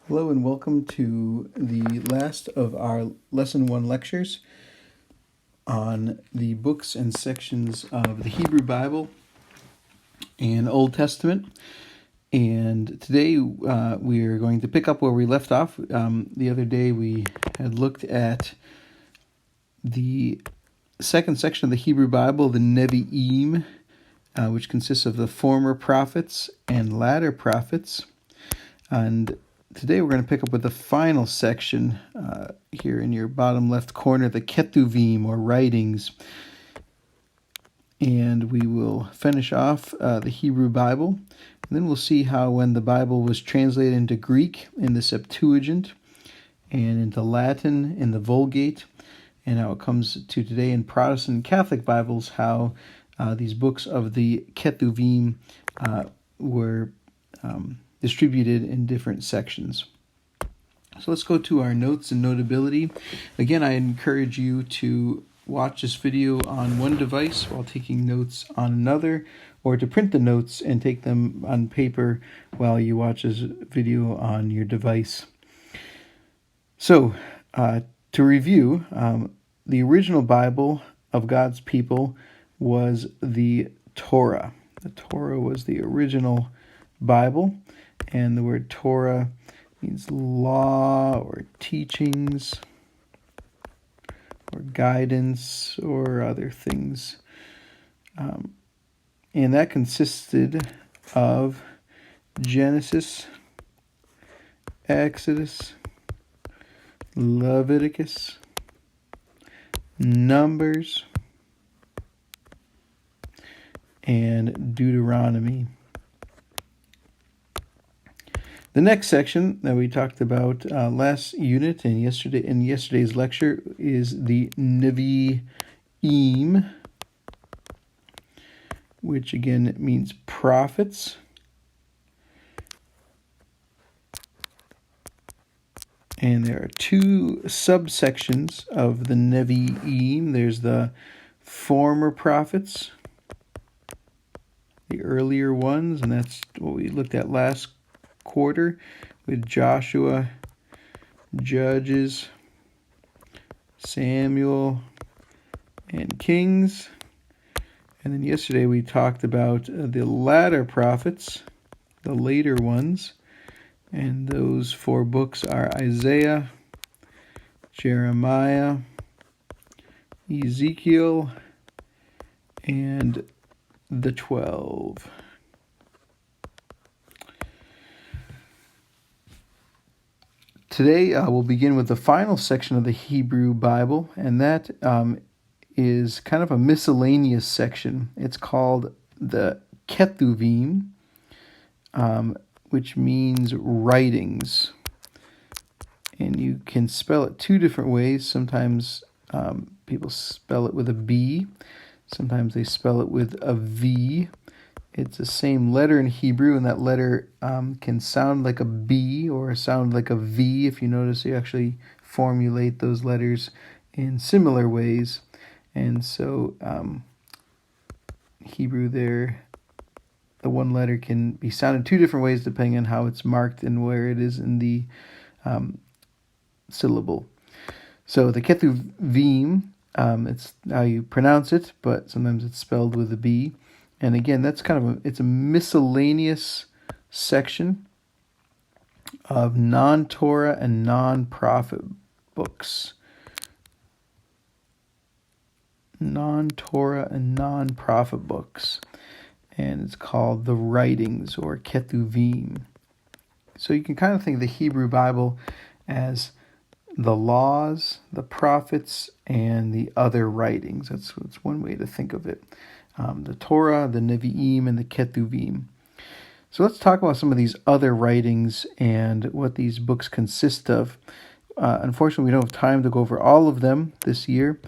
Hello and welcome to the last of our Lesson 1 lectures on the books and sections of the Hebrew Bible and Old Testament. And today we are going to pick up where we left off. The other day we had looked at the second section of the Hebrew Bible, the Nevi'im, which consists of the former prophets and latter prophets. And today we're going to pick up with the final section here in your bottom left corner, the Kethubim, or writings. And we will finish off the Hebrew Bible. And then we'll see how when the Bible was translated into Greek in the Septuagint and into Latin in the Vulgate, and how it comes to today in Protestant and Catholic Bibles, how these books of the Kethubim were distributed in different sections. So let's go to our notes and notability. Again, I encourage you to watch this video on one device while taking notes on another, or to print the notes and take them on paper while you watch this video on your device. So, to review, the original Bible of God's people was the Torah. The Torah was the original Bible, and the word Torah means law or teachings or guidance or other things. And that consisted of Genesis, Exodus, Leviticus, Numbers, and Deuteronomy. The next section that we talked about last unit and in yesterday's lecture is the Nevi'im, which again means prophets. And there are two subsections of the Nevi'im. There's the former prophets, the earlier ones, and that's what we looked at last quarter with Joshua, Judges, Samuel, and Kings. And then yesterday we talked about the latter prophets, the later ones, and those four books are Isaiah, Jeremiah, Ezekiel, and the 12. Today we'll begin with the final section of the Hebrew Bible, and that is kind of a miscellaneous section. It's called the Kethubim, which means writings. And you can spell it two different ways. Sometimes people spell it with a B. Sometimes they spell it with a V. It's the same letter in Hebrew, and that letter can sound like a B or sound like a V. If you notice, you actually formulate those letters in similar ways. And so Hebrew there, the one letter can be sounded two different ways depending on how it's marked and where it is in the syllable. So the Kethubim, it's how you pronounce it, but sometimes it's spelled with a B. And again, that's it's a miscellaneous section of non-Torah and non-prophet books. Non-Torah and non-prophet books. And it's called the writings, or Kethubim. So you can kind of think of the Hebrew Bible as the laws, the prophets, and the other writings. That's one way to think of it. The Torah, the Nevi'im, and the Kethubim. So let's talk about some of these other writings and what these books consist of. Unfortunately, we don't have time to go over all of them this year.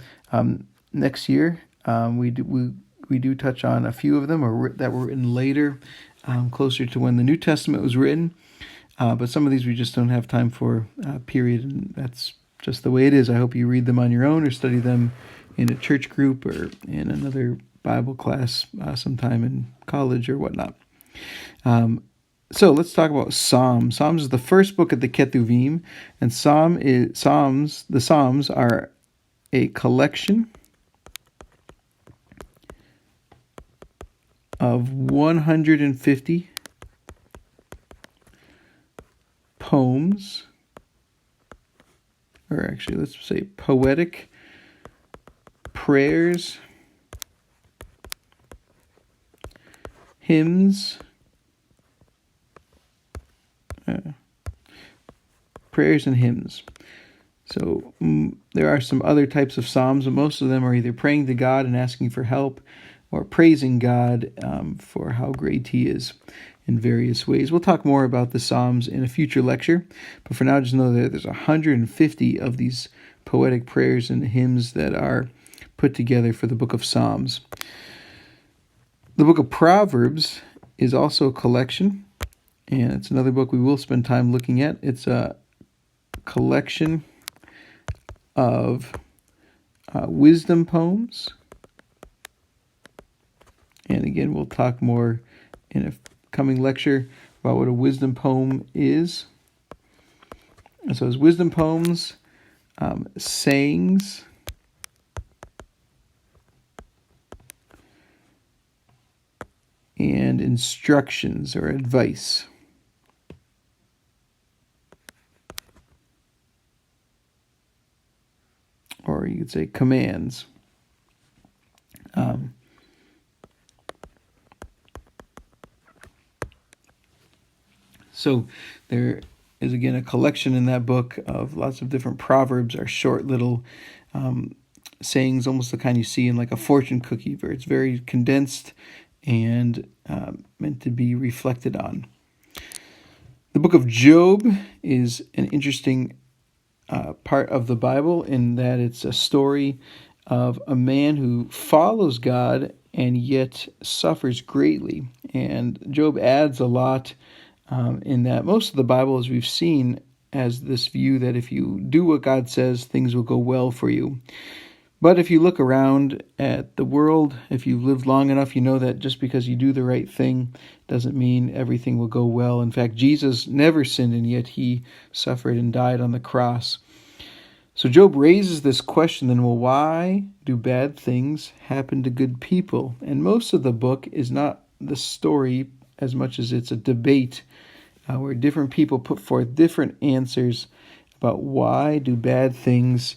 Next year, we do touch on a few of them that were written later, closer to when the New Testament was written. But some of these we just don't have time for, period. And that's just the way it is. I hope you read them on your own or study them in a church group or in another Bible class sometime in college or whatnot. So let's talk about Psalms. Psalms is the first book of the Kethubim, and the Psalms are a collection of 150 poems, or actually let's say poetic prayers, hymns, prayers and hymns. So there are some other types of psalms, but most of them are either praying to God and asking for help, or praising God for how great He is in various ways. We'll talk more about the Psalms in a future lecture, but for now just know that there's 150 of these poetic prayers and hymns that are put together for the book of Psalms. The book of Proverbs is also a collection, and it's another book we will spend time looking at. It's a collection of wisdom poems. And again, we'll talk more in a coming lecture about what a wisdom poem is. And so it's wisdom poems, sayings, and instructions or advice. Or you could say commands. So there is, again, a collection in that book of lots of different proverbs, or short little sayings, almost the kind you see in like a fortune cookie, where it's very condensed and meant to be reflected on. The book of Job is an interesting part of the Bible in that it's a story of a man who follows God and yet suffers greatly. And Job adds a lot in that most of the Bible, as we've seen, has this view that if you do what God says, things will go well for you. But if you look around at the world, if you've lived long enough, you know that just because you do the right thing doesn't mean everything will go well. In fact, Jesus never sinned, and yet He suffered and died on the cross. So Job raises this question then, well, why do bad things happen to good people? And most of the book is not the story as much as it's a debate where different people put forth different answers about why do bad things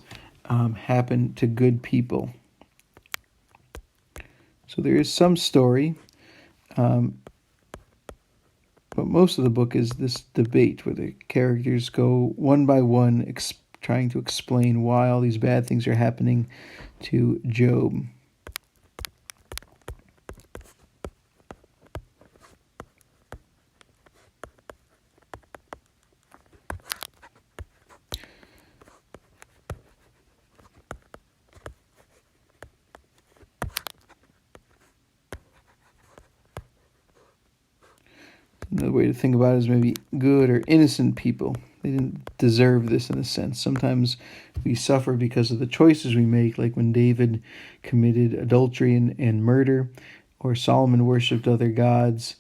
happen to good people. So there is some story, but most of the book is this debate where the characters go one by one trying to explain why all these bad things are happening to Job. Another way to think about it is maybe good or innocent people. They didn't deserve this in a sense. Sometimes we suffer because of the choices we make, like when David committed adultery and murder, or Solomon worshipped other gods,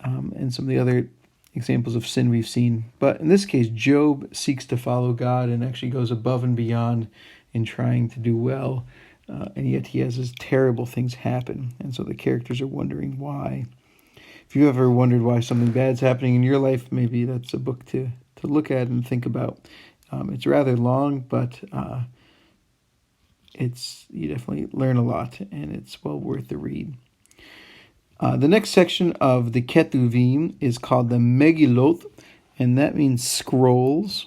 and some of the other examples of sin we've seen. But in this case, Job seeks to follow God and actually goes above and beyond in trying to do well, and yet he has these terrible things happen. And so the characters are wondering why. If you've ever wondered why something bad's happening in your life, maybe that's a book to look at and think about. It's rather long, but you definitely learn a lot, and it's well worth the read. The next section of the Kethubim is called the Megillot, and that means scrolls.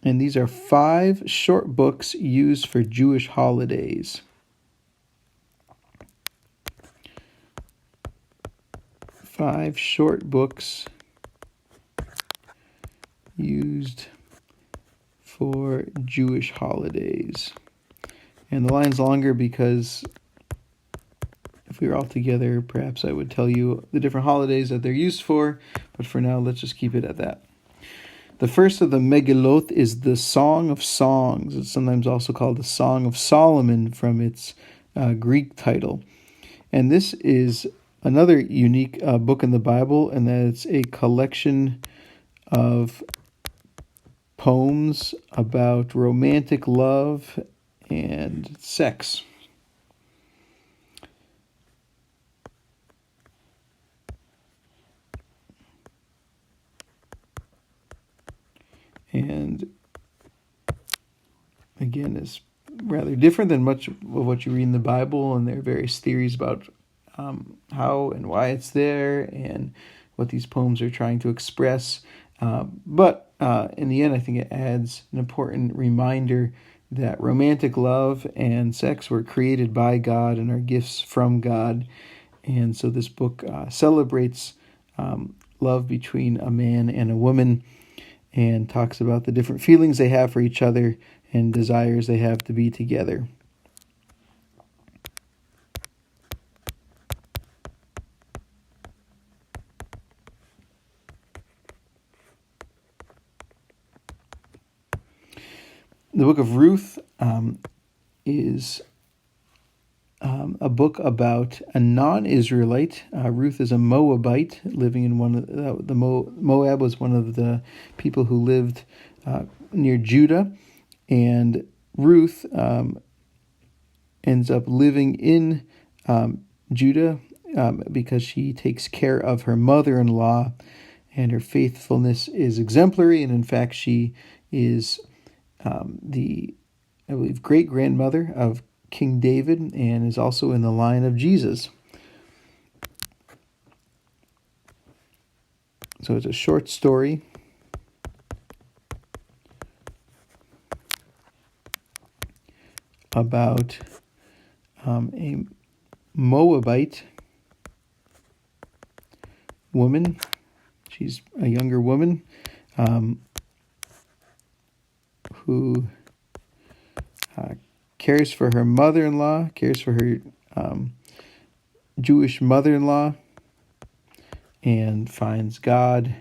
And these are 5 short books used for Jewish holidays. 5 short books used for Jewish holidays. And the line's longer because if we were all together, perhaps I would tell you the different holidays that they're used for, but for now, let's just keep it at that. The first of the Megillot is the Song of Songs. It's sometimes also called the Song of Solomon from its Greek title. And this is another unique book in the Bible, and that it's a collection of poems about romantic love and sex. And again, it's rather different than much of what you read in the Bible, and there are various theories about how and why it's there and what these poems are trying to express. But in the end, I think it adds an important reminder that romantic love and sex were created by God and are gifts from God. And so this book celebrates love between a man and a woman and talks about the different feelings they have for each other and desires they have to be together. The book of Ruth is a book about a non-Israelite. Ruth is a Moabite living in one of Moab was one of the people who lived near Judah, and Ruth ends up living in Judah because she takes care of her mother-in-law, and her faithfulness is exemplary. And in fact, she is the, I believe, great-grandmother of King David and is also in the line of Jesus. So it's a short story about a Moabite woman. She's a younger woman who cares for her mother-in-law, cares for her Jewish mother-in-law, and finds God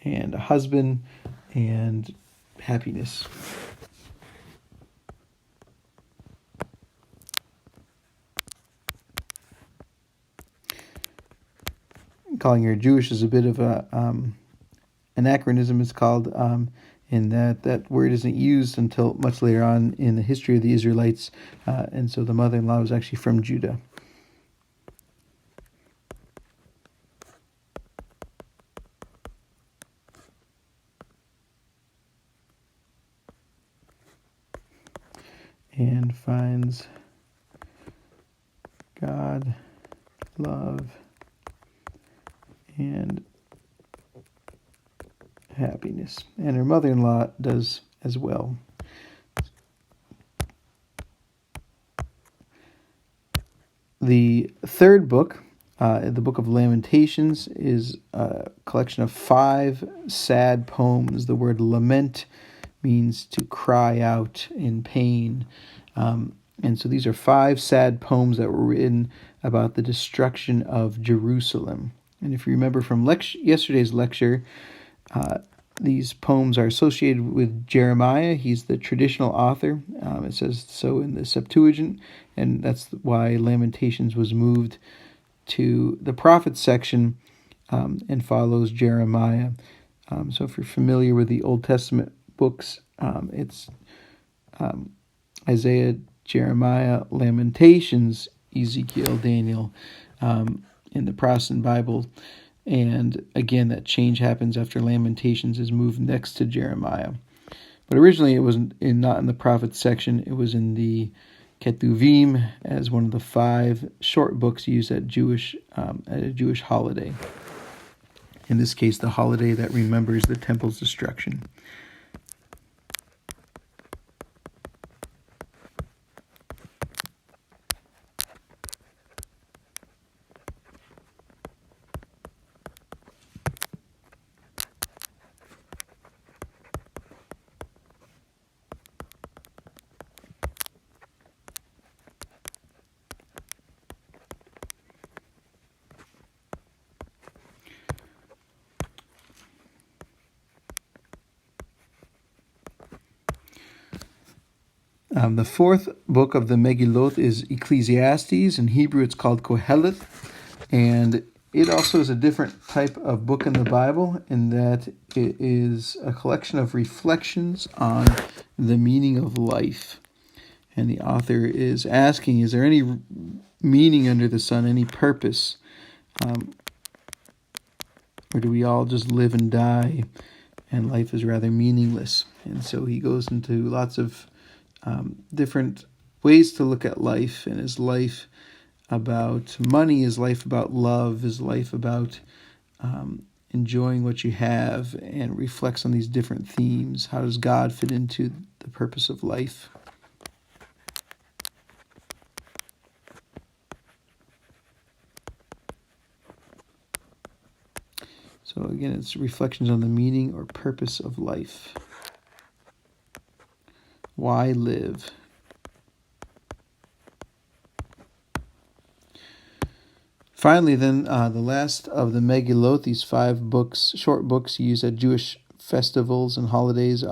and a husband and happiness. Calling her Jewish is a bit of a anachronism, it's called, in that word isn't used until much later on in the history of the Israelites, and so the mother-in-law was actually from Judah. And finds God, love, and happiness. And her mother-in-law does as well. The third book, the Book of Lamentations, is a collection of 5 sad poems. The word lament means to cry out in pain. And so these are 5 sad poems that were written about the destruction of Jerusalem. And if you remember from yesterday's lecture, these poems are associated with Jeremiah. He's the traditional author. It says so in the Septuagint, and that's why Lamentations was moved to the prophets section and follows Jeremiah. So if you're familiar with the Old Testament books, it's Isaiah, Jeremiah, Lamentations, Ezekiel, Daniel in the Protestant Bible. And again, that change happens after Lamentations is moved next to Jeremiah. But originally it was not in the prophets section. It was in the Kethubim as one of the 5 short books used at a Jewish holiday. In this case, the holiday that remembers the temple's destruction. The 4th book of the Megillot is Ecclesiastes. In Hebrew, it's called Koheleth. And it also is a different type of book in the Bible in that it is a collection of reflections on the meaning of life. And the author is asking, is there any meaning under the sun, any purpose? Or do we all just live and die and life is rather meaningless? And so he goes into lots of different ways to look at life. And is life about money? Is life about love? Is life about enjoying what you have? And reflects on these different themes. How does God fit into the purpose of life? So again, it's reflections on the meaning or purpose of life. Why live? Finally, then, the last of the Megillot, these 5 books, short books used at Jewish festivals and holidays,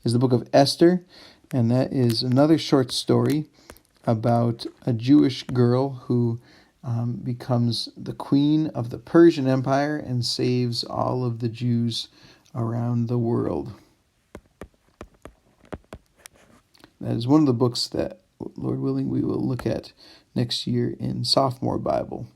is the book of Esther, and that is another short story about a Jewish girl who becomes the queen of the Persian Empire and saves all of the Jews around the world. That is one of the books that, Lord willing, we will look at next year in Sophomore Bible.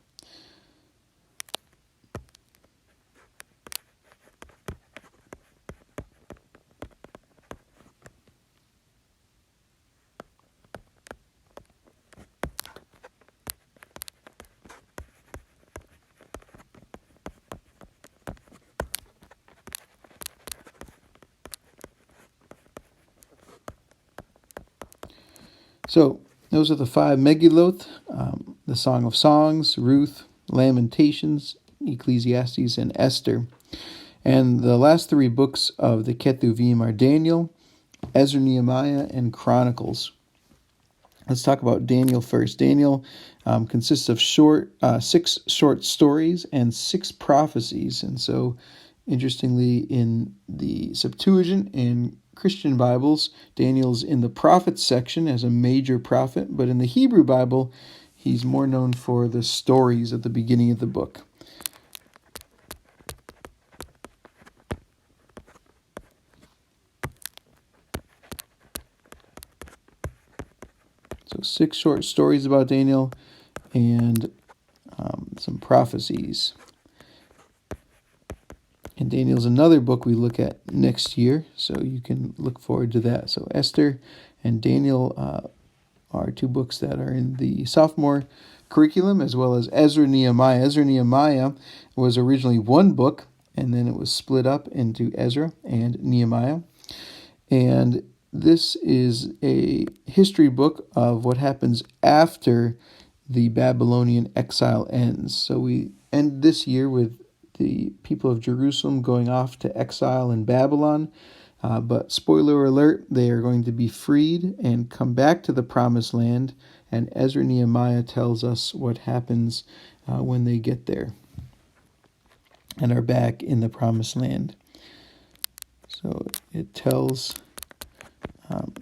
So those are the 5 Megillot, the Song of Songs, Ruth, Lamentations, Ecclesiastes, and Esther. And the last 3 books of the Kethubim are Daniel, Ezra, Nehemiah, and Chronicles. Let's talk about Daniel first. Daniel consists of 6 short stories and 6 prophecies. And so, interestingly, in the Septuagint and Christian Bibles, Daniel's in the prophets section as a major prophet, but in the Hebrew Bible, he's more known for the stories at the beginning of the book. So 6 short stories about Daniel and some prophecies. And Daniel's another book we look at next year, so you can look forward to that. So Esther and Daniel are 2 books that are in the sophomore curriculum, as well as Ezra, Nehemiah. Ezra, Nehemiah was originally 1 book, and then it was split up into Ezra and Nehemiah. And this is a history book of what happens after the Babylonian exile ends. So we end this year with the people of Jerusalem going off to exile in Babylon. But spoiler alert, they are going to be freed and come back to the promised land. And Ezra Nehemiah tells us what happens when they get there and are back in the promised land. So it tells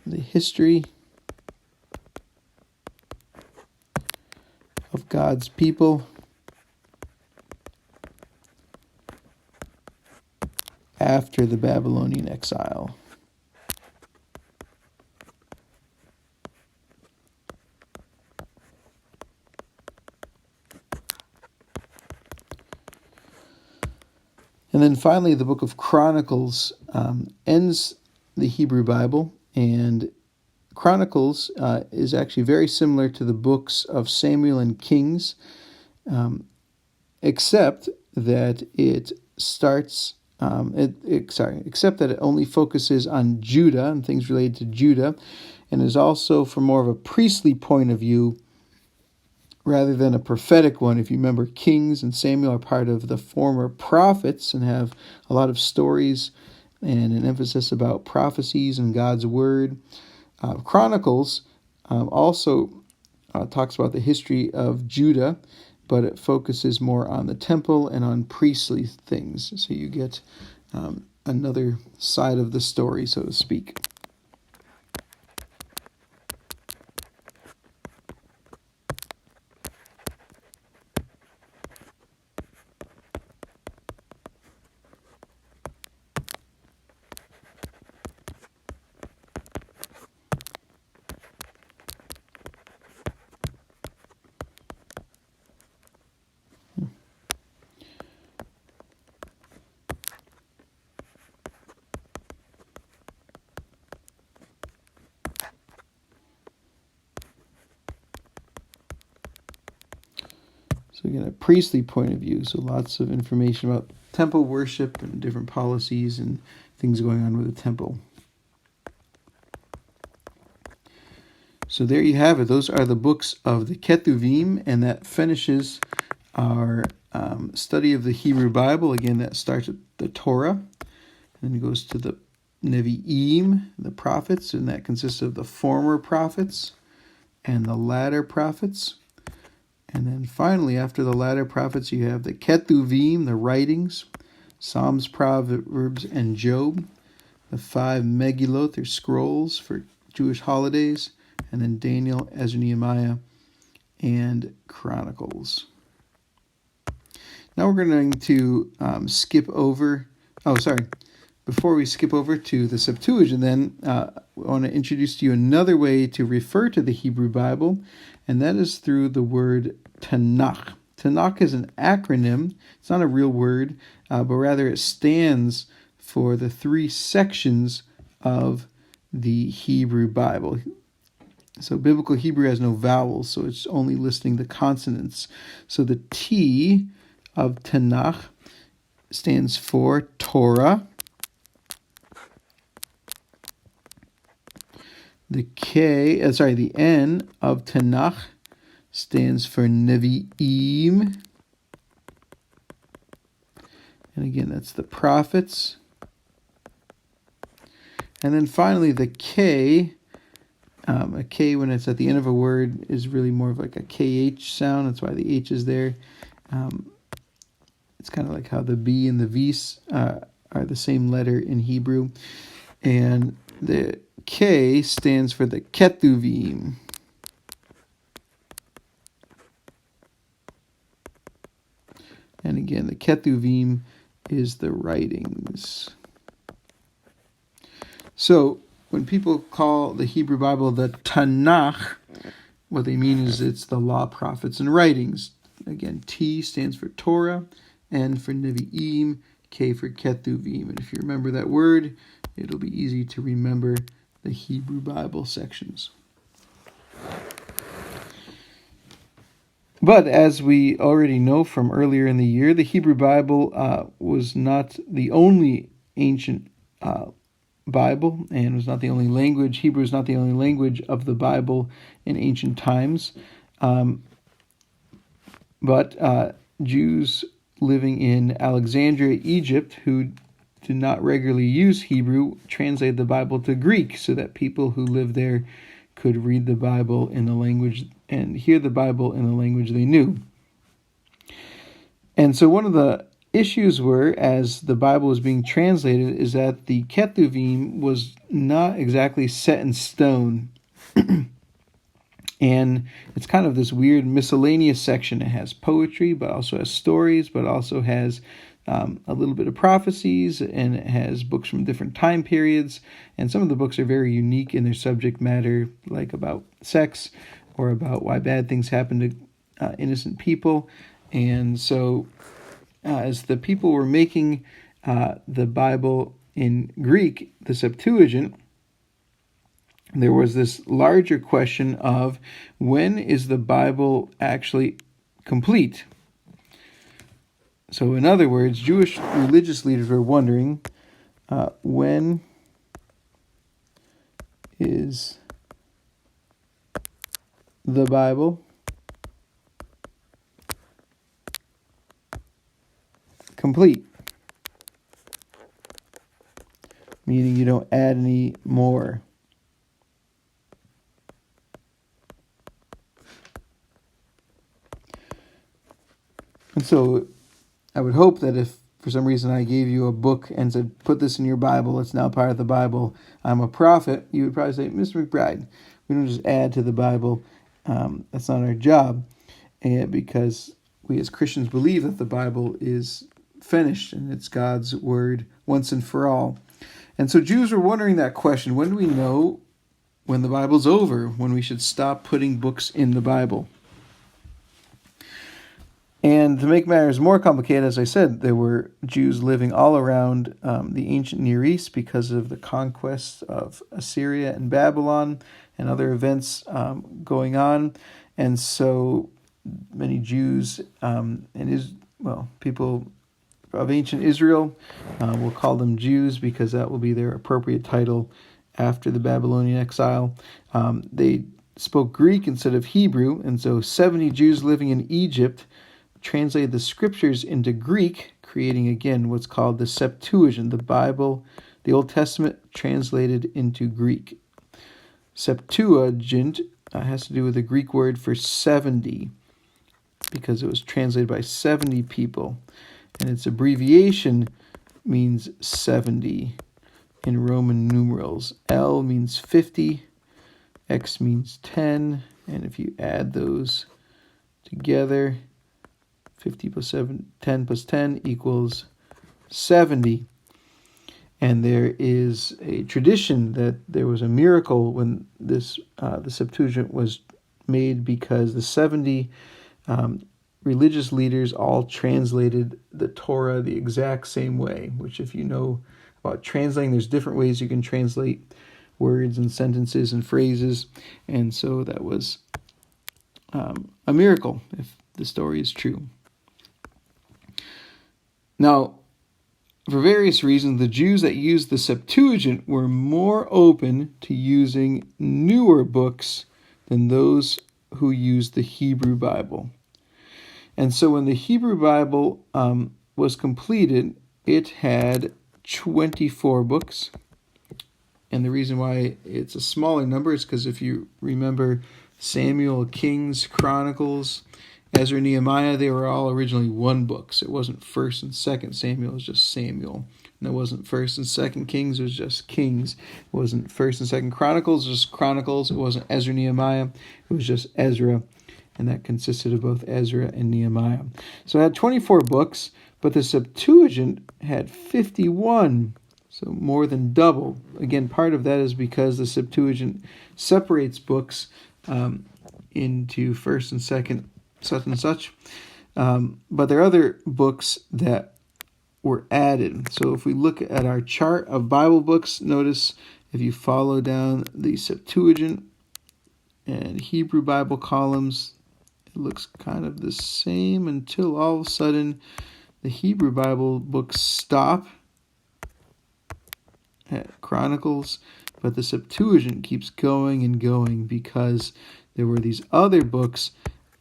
the history of God's people after the Babylonian exile. And then finally, the book of Chronicles ends the Hebrew Bible, and Chronicles is actually very similar to the books of Samuel and Kings, except that it starts. Except that it only focuses on Judah and things related to Judah, and is also from more of a priestly point of view rather than a prophetic one. If you remember, Kings and Samuel are part of the former prophets and have a lot of stories and an emphasis about prophecies and God's word. Chronicles also talks about the history of Judah, but it focuses more on the temple and on priestly things. So you get another side of the story, so to speak. So again, a priestly point of view. So lots of information about temple worship and different policies and things going on with the temple. So there you have it. Those are the books of the Kethubim, and that finishes our study of the Hebrew Bible. Again, that starts at the Torah, and then it goes to the Nevi'im, the prophets, and that consists of the former prophets and the latter prophets. And then finally, after the latter prophets, you have the Kethuvim, the writings, Psalms, Proverbs, and Job, the 5 Megillot, or scrolls for Jewish holidays, and then Daniel, Ezra, Nehemiah, and Chronicles. Now we're going to skip over... Before we skip over to the Septuagint, then, I want to introduce to you another way to refer to the Hebrew Bible, and that is through the word Tanakh. Tanakh is an acronym. It's not a real word, but rather it stands for the 3 sections of the Hebrew Bible. So biblical Hebrew has no vowels, so it's only listing the consonants. So the T of Tanakh stands for Torah. The N of Tanakh stands for Nevi'im. And again, that's the prophets. And then finally, the K, a K when it's at the end of a word is really more of like a KH sound. That's why the H is there. It's kind of like how the B and the V are the same letter in Hebrew. And the K stands for the Kethuvim. And again, the Kethuvim is the writings. So when people call the Hebrew Bible the Tanakh, what they mean is it's the law, prophets, and writings. Again, T stands for Torah, N for Nevi'im, K for Kethuvim. And if you remember that word, it'll be easy to remember the Hebrew Bible sections. But as we already know from earlier in the year, the Hebrew Bible was not the only ancient Bible, and was not the only language. Hebrew is not the only language of the Bible in ancient times. But Jews living in Alexandria, Egypt, who did not regularly use Hebrew, translated the Bible to Greek so that people who lived there could read the Bible in the language and hear the Bible in the language they knew. And so one of the issues were, as the Bible was being translated, is that the Kethuvim was not exactly set in stone. And it's kind of this weird miscellaneous section. It has poetry, but also has stories, but also has a little bit of prophecies, and it has books from different time periods. And some of the books are very unique in their subject matter, like about sex or about why bad things happen to innocent people. And so as the people were making the Bible in Greek, the Septuagint, there was this larger question of when is the Bible actually complete? So in other words, Jewish religious leaders were wondering when is the Bible complete? Meaning you don't add any more. And so I would hope that if for some reason I gave you a book and said, put this in your Bible, it's now part of the Bible, I'm a prophet, you would probably say, Mr. McBride, we don't just add to the Bible. That's not our job. And because we as Christians believe that the Bible is finished and it's God's word once and for all. And so Jews were wondering that question, when do we know when the Bible's over, when we should stop putting books in the Bible? And to make matters more complicated, as I said, there were Jews living all around the ancient Near East because of the conquests of Assyria and Babylon and other events going on. And so many Jews people of ancient Israel will call them Jews because that will be their appropriate title after the Babylonian exile. They spoke Greek instead of Hebrew, and so 70 Jews living in Egypt translated the scriptures into Greek, creating again what's called the Septuagint, the Bible, the Old Testament translated into Greek. Septuagint has to do with the Greek word for 70, because it was translated by 70 people, and its abbreviation means 70 in Roman numerals. L means 50, X means 10, and if you add those together, 50 plus 7, 10 plus 10 equals 70. And there is a tradition that there was a miracle when the Septuagint was made, because the 70 religious leaders all translated the Torah the exact same way, which, if you know about translating, there's different ways you can translate words and sentences and phrases, and so that was a miracle, if the story is true. Now, for various reasons, the Jews that used the Septuagint were more open to using newer books than those who used the Hebrew Bible. And so when the Hebrew Bible was completed, it had 24 books. And the reason why it's a smaller number is because if you remember Samuel, Kings, Chronicles, Ezra, Nehemiah, they were all originally one book. So it wasn't 1st and 2nd Samuel, it was just Samuel. And it wasn't 1st and 2nd Kings, it was just Kings. It wasn't 1st and 2nd Chronicles, it was just Chronicles. It wasn't Ezra, Nehemiah, it was just Ezra. And that consisted of both Ezra and Nehemiah. So it had 24 books, but the Septuagint had 51, so more than double. Again, part of that is because the Septuagint separates books into 1st and 2nd, such and such. But there are other books that were added. So if we look at our chart of Bible books, notice if you follow down the Septuagint and Hebrew Bible columns, it looks kind of the same until all of a sudden the Hebrew Bible books stop at Chronicles, but the Septuagint keeps going and going because there were these other books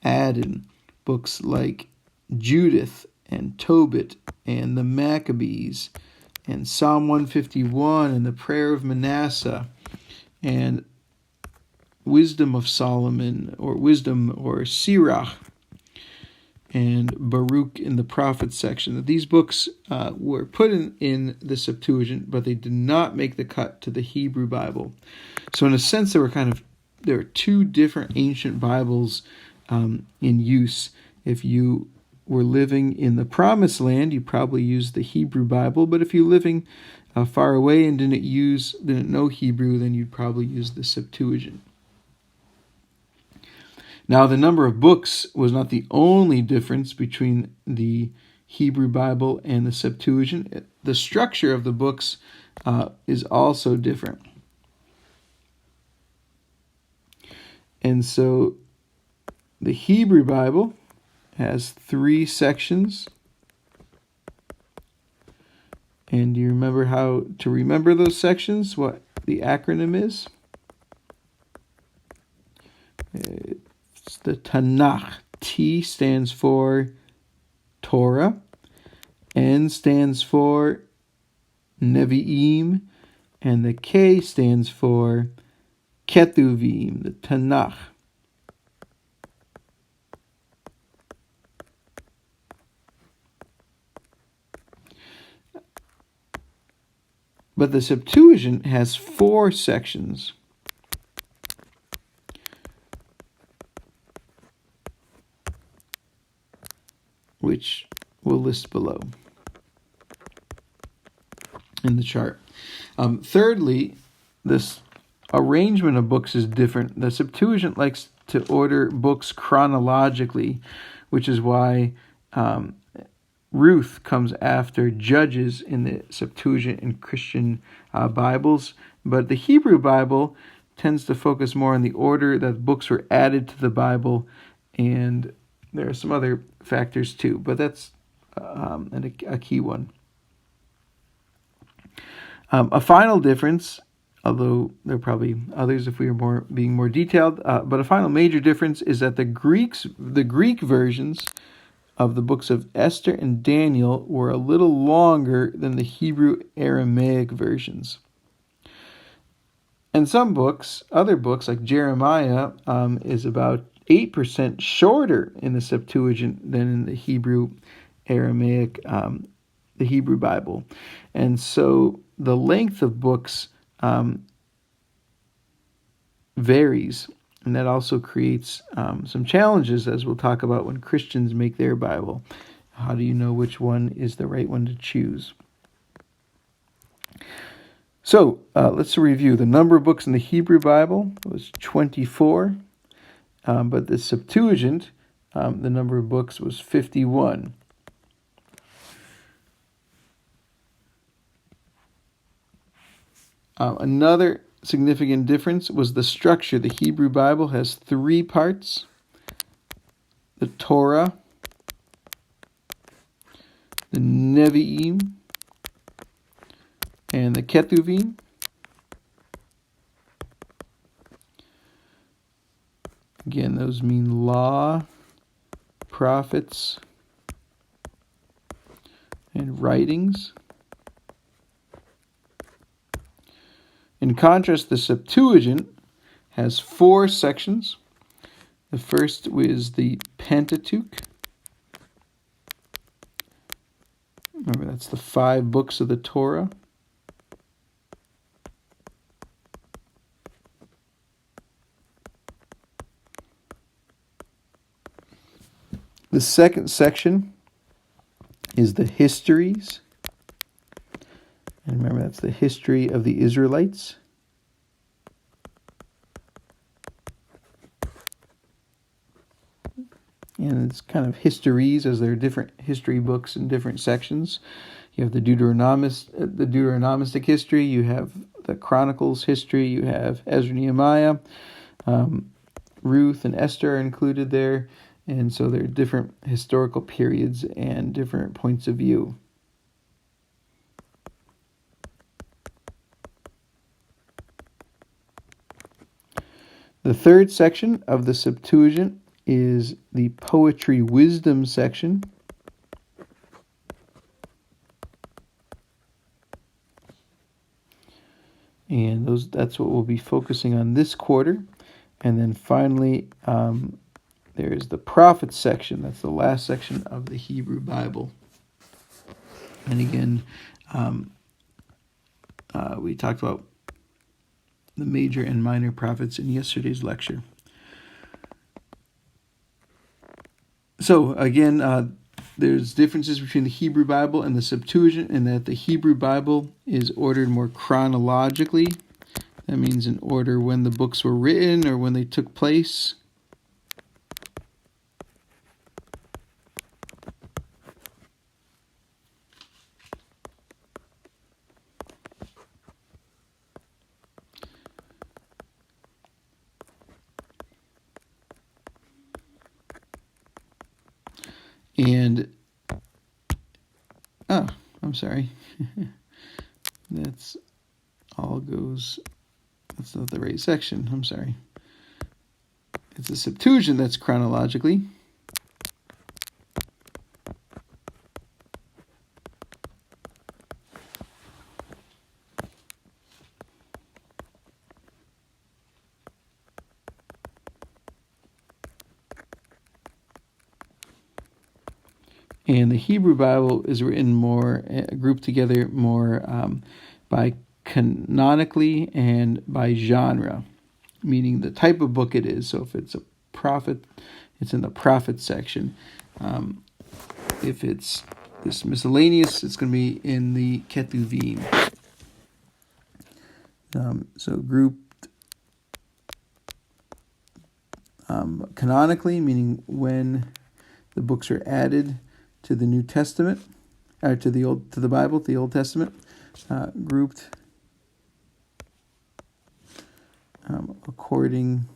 added, books like Judith and Tobit and the Maccabees and Psalm 151 and the Prayer of Manasseh and Wisdom of Solomon, or Wisdom, or Sirach, and Baruch in the Prophets section. These books were put in the Septuagint, but they did not make the cut to the Hebrew Bible. So in a sense, there are two different ancient Bibles in use. If you were living in the Promised Land, you probably used the Hebrew Bible, but if you're living far away and didn't know Hebrew, then you'd probably use the Septuagint. Now, the number of books was not the only difference between the Hebrew Bible and the Septuagint. The structure of the books is also different. And so the Hebrew Bible has 3 sections. And do you remember how to remember those sections? What the acronym is? It's the Tanakh. T stands for Torah. N stands for Nevi'im. And the K stands for Kethubim, the Tanakh. But the Septuagint has 4 sections. Which we'll list below in the chart. Thirdly, this arrangement of books is different. The Septuagint likes to order books chronologically, which is why Ruth comes after Judges in the Septuagint and Christian Bibles. But the Hebrew Bible tends to focus more on the order that books were added to the Bible and there are some other factors too, but that's a key one. A final difference, although there are probably others if we were being more detailed, but a final major difference is that the Greek versions of the books of Esther and Daniel were a little longer than the Hebrew Aramaic versions. And some books, other books like Jeremiah, is about 8% shorter in the Septuagint than in the Hebrew Aramaic, the Hebrew Bible. And so the length of books varies, and that also creates some challenges, as we'll talk about when Christians make their Bible. How do you know which one is the right one to choose? So let's review. The number of books in the Hebrew Bible was 24, but the Septuagint, the number of books was 51. Another significant difference was the structure. The Hebrew Bible has 3 parts: the Torah, the Nevi'im, and the Kethubim. Again, those mean law, prophets, and writings. In contrast, the Septuagint has 4 sections. The first is the Pentateuch. Remember, that's the 5 books of the Torah. The second section is the histories. And remember, that's the history of the Israelites. And it's kind of histories, as there are different history books in different sections. You have the Deuteronomistic history, you have the Chronicles history, you have Ezra, Nehemiah, Ruth and Esther are included there. And so there are different historical periods and different points of view. The third section of the Septuagint is the poetry wisdom section. And that's what we'll be focusing on this quarter. And then finally, there's the prophets section. That's the last section of the Hebrew Bible. And again, we talked about the major and minor prophets in yesterday's lecture. So again, there's differences between the Hebrew Bible and the Septuagint in that the Hebrew Bible is ordered more chronologically. That means in order when the books were written or when they took place. And, I'm sorry. That's not the right section. I'm sorry. It's a Septuagint that's chronologically. And the Hebrew Bible is written more, grouped together more by canonically and by genre, meaning the type of book it is. So if it's a prophet, it's in the prophet section. If it's this miscellaneous, it's going to be in the Kethubim. So grouped canonically, meaning when the books are added to the New Testament, or to the Bible, the Old Testament, grouped according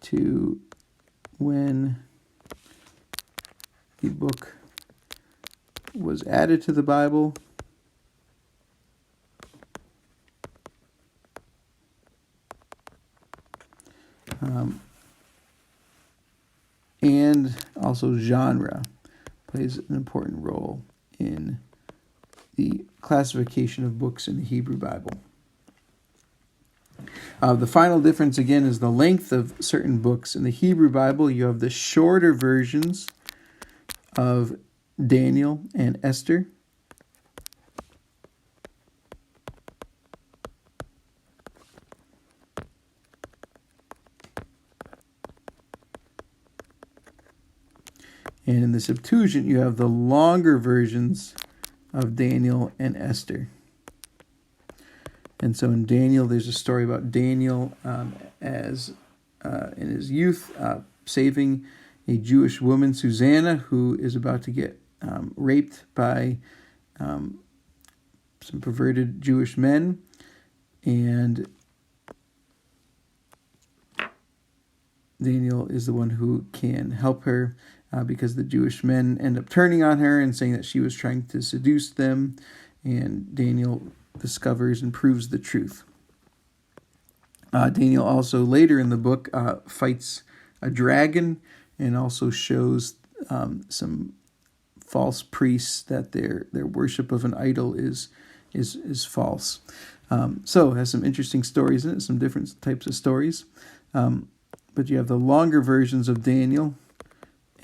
to when the book was added to the Bible. And also genre plays an important role in the classification of books in the Hebrew Bible. The final difference, again, is the length of certain books. In the Hebrew Bible, you have the shorter versions of Daniel and Esther. And in the Septuagint, you have the longer versions of Daniel and Esther. And so in Daniel, there's a story about Daniel as in his youth saving a Jewish woman, Susanna, who is about to get raped by some perverted Jewish men. And Daniel is the one who can help her because the Jewish men end up turning on her and saying that she was trying to seduce them. And Daniel discovers and proves the truth. Daniel also later in the book fights a dragon and also shows some false priests that their worship of an idol is false. So it has some interesting stories in it, some different types of stories. But you have the longer versions of Daniel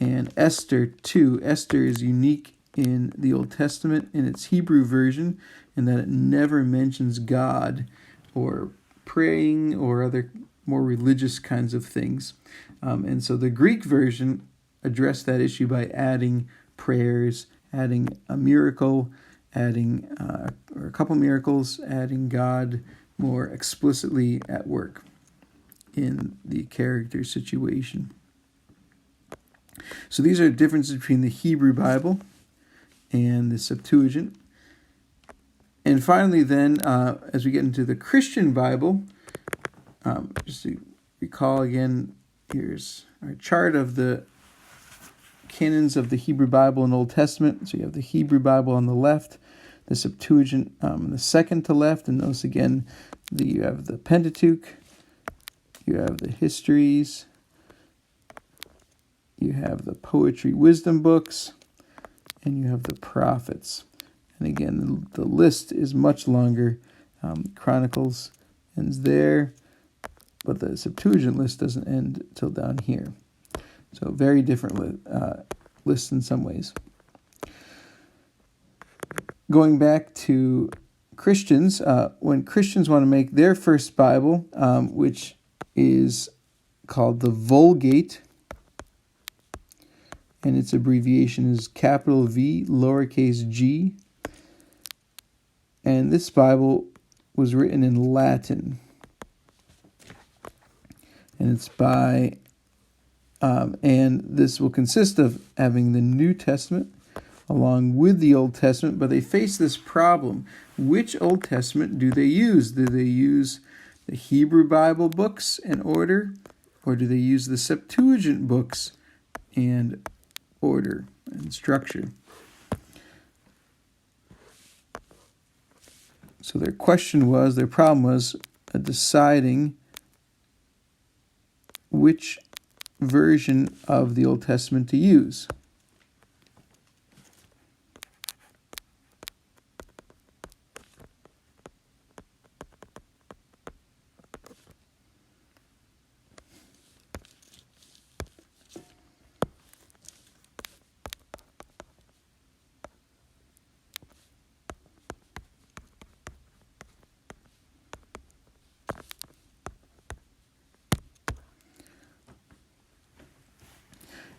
and Esther too. Esther is unique in the Old Testament in its Hebrew version in that it never mentions God or praying or other more religious kinds of things. And so the Greek version addressed that issue by adding prayers, adding a miracle, adding or a couple miracles, adding God more explicitly at work in the character situation. So these are differences between the Hebrew Bible and the Septuagint. And finally then, as we get into the Christian Bible, just to recall again, here's our chart of the canons of the Hebrew Bible and Old Testament. So you have the Hebrew Bible on the left, the Septuagint on the second to left, and notice again that you have the Pentateuch, you have the histories, you have the poetry wisdom books, and you have the prophets. And again, the list is much longer. Chronicles ends there, but the Septuagint list doesn't end till down here. So very different lists in some ways. Going back to Christians, when Christians want to make their first Bible, which is called the Vulgate, and its abbreviation is capital V, lowercase g. And this Bible was written in Latin. And it's by, and this will consist of having the New Testament along with the Old Testament, but they face this problem. Which Old Testament do they use? Do they use the Hebrew Bible books in order, or do they use the Septuagint books and order and structure? So their problem was deciding which version of the Old Testament to use.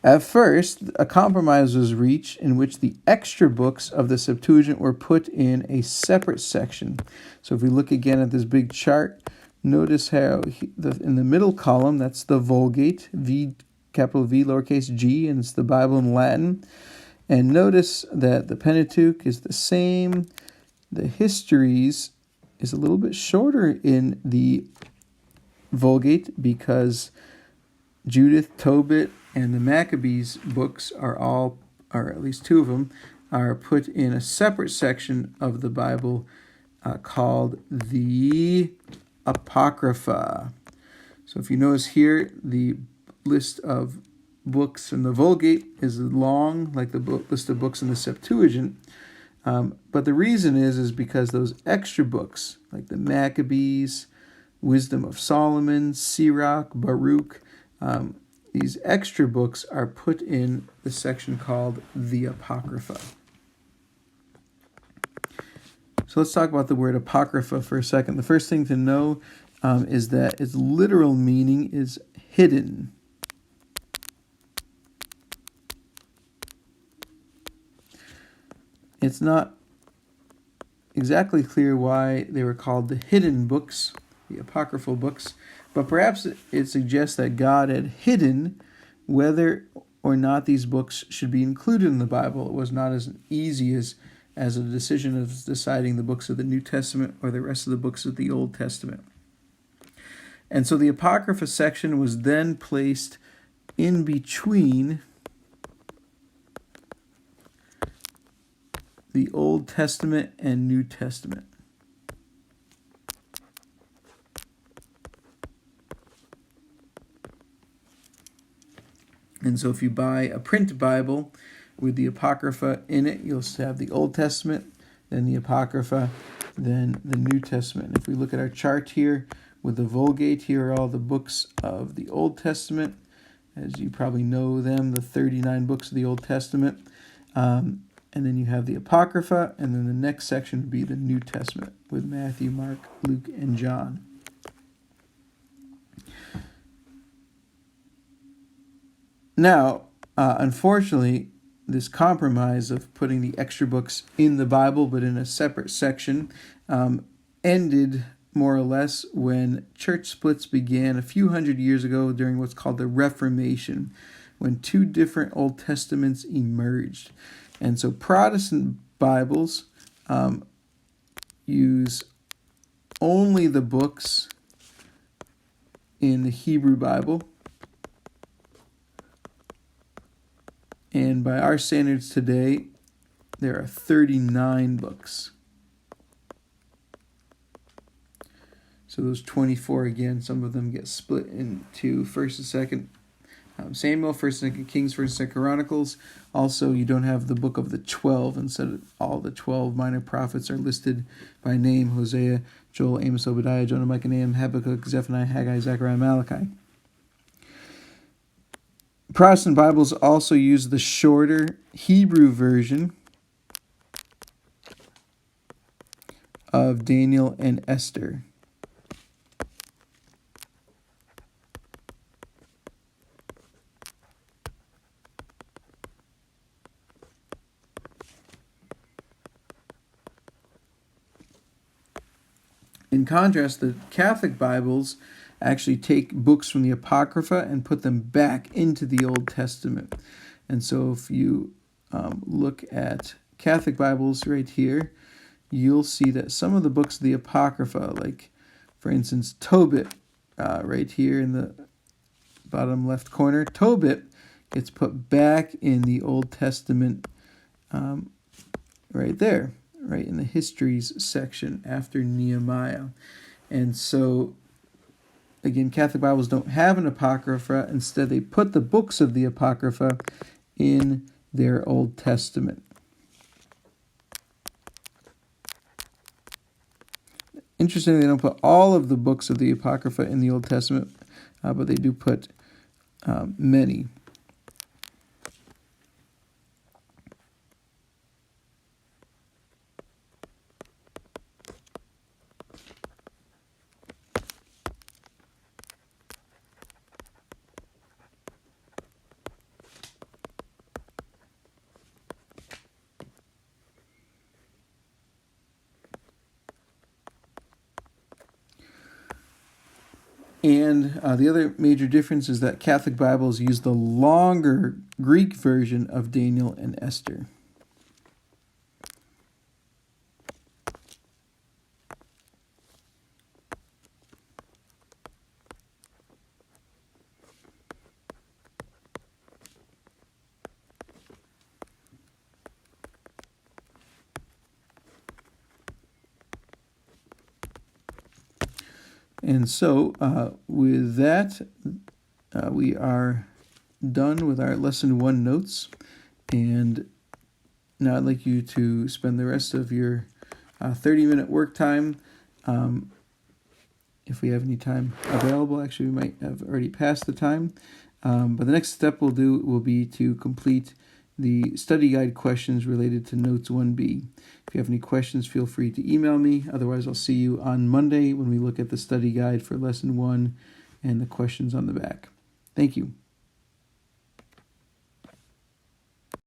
At first, a compromise was reached in which the extra books of the Septuagint were put in a separate section. So if we look again at this big chart, notice how in the middle column, that's the Vulgate, V, capital V, lowercase g, and it's the Bible in Latin. And notice that the Pentateuch is the same. The histories is a little bit shorter in the Vulgate because Judith, Tobit, And the Maccabees books are all, or at least two of them, are put in a separate section of the Bible called the Apocrypha. So if you notice here, the list of books in the Vulgate is long, like the list of books in the Septuagint. But the reason is because those extra books, like the Maccabees, Wisdom of Solomon, Sirach, Baruch, these extra books are put in the section called the Apocrypha. So let's talk about the word Apocrypha for a second. The first thing to know is that its literal meaning is hidden. It's not exactly clear why they were called the hidden books, the apocryphal books, but perhaps it suggests that God had hidden whether or not these books should be included in the Bible. It was not as easy as a decision of deciding the books of the New Testament or the rest of the books of the Old Testament. And so the Apocrypha section was then placed in between the Old Testament and New Testament. And so if you buy a print Bible with the Apocrypha in it, you'll have the Old Testament, then the Apocrypha, then the New Testament. If we look at our chart here with the Vulgate, here are all the books of the Old Testament. As you probably know them, the 39 books of the Old Testament. And then you have the Apocrypha, and then the next section would be the New Testament with Matthew, Mark, Luke, and John. Now, unfortunately, this compromise of putting the extra books in the Bible but in a separate section ended more or less when church splits began a few hundred years ago during what's called the Reformation, when two different Old Testaments emerged. And so Protestant Bibles use only the books in the Hebrew Bible. And by our standards today, there are 39 books. So those 24, again, some of them get split into 1st and 2nd Samuel, 1st and 2nd Kings, 1st and 2nd Chronicles. Also, you don't have the book of the 12. Instead, all the 12 minor prophets are listed by name: Hosea, Joel, Amos, Obadiah, Jonah, Micah, Nahum, Habakkuk, Zephaniah, Haggai, Zechariah, Malachi. Protestant Bibles also use the shorter Hebrew version of Daniel and Esther. In contrast, the Catholic Bibles actually take books from the Apocrypha and put them back into the Old Testament. And so if you look at Catholic Bibles right here, you'll see that some of the books of the Apocrypha, like, for instance, Tobit, right here in the bottom left corner, Tobit gets put back in the Old Testament right there, right in the histories section after Nehemiah. And so, again, Catholic Bibles don't have an Apocrypha. Instead, they put the books of the Apocrypha in their Old Testament. Interestingly, they don't put all of the books of the Apocrypha in the Old Testament, but they do put many. And the other major difference is that Catholic Bibles use the longer Greek version of Daniel and Esther. And so with that, we are done with our Lesson 1 notes. And now I'd like you to spend the rest of your 30-minute work time. If we have any time available, actually we might have already passed the time. But the next step we'll do will be to complete the study guide questions related to Notes 1B. If you have any questions, feel free to email me. Otherwise, I'll see you on Monday when we look at the study guide for Lesson 1 and the questions on the back. Thank you.